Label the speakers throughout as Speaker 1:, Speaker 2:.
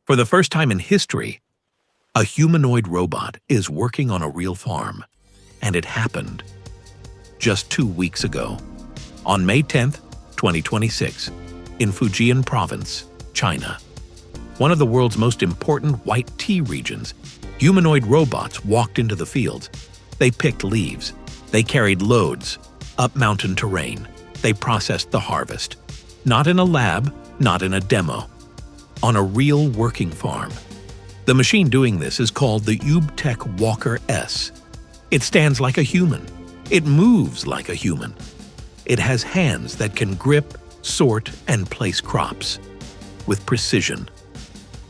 Speaker 1: For the first time in history, a humanoid robot is working on a real farm, and it happened just 2 weeks ago, on May 10, 2026, in Fujian Province, China. One of the world's most important white tea regions, humanoid robots walked into the fields. They picked leaves. They carried loads up mountain terrain. They processed the harvest. Not in a lab, not in a demo. On a real working farm. The machine doing this is called the UBTECH Walker S. It stands like a human. It moves like a human. It has hands that can grip, sort, and place crops with precision.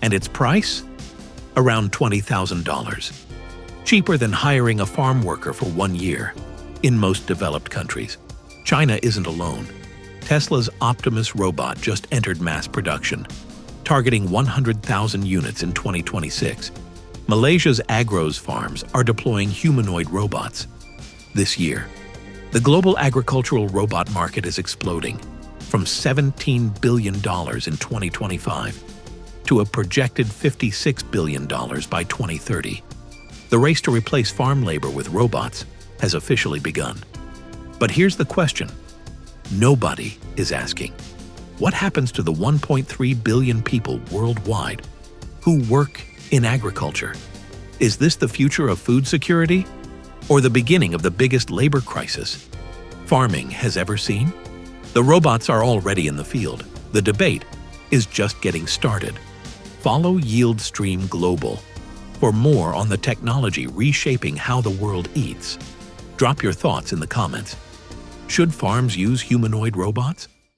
Speaker 1: And its price? Around $20,000. Cheaper than hiring a farm worker for 1 year in most developed countries. China isn't alone. Tesla's Optimus robot just entered mass production, targeting 100,000 units in 2026. Malaysia's Agroz farms are deploying humanoid robots this year. The global agricultural robot market is exploding from $17 billion in 2025 to a projected $56 billion by 2030. The race to replace farm labor with robots has officially begun. But here's the question nobody is asking. What happens to the 1.3 billion people worldwide who work in agriculture? Is this the future of food security or the beginning of the biggest labor crisis farming has ever seen? The robots are already in the field. The debate is just getting started. Follow YieldStream Global for more on the technology reshaping how the world eats. Drop your thoughts in the comments. Should farms use humanoid robots?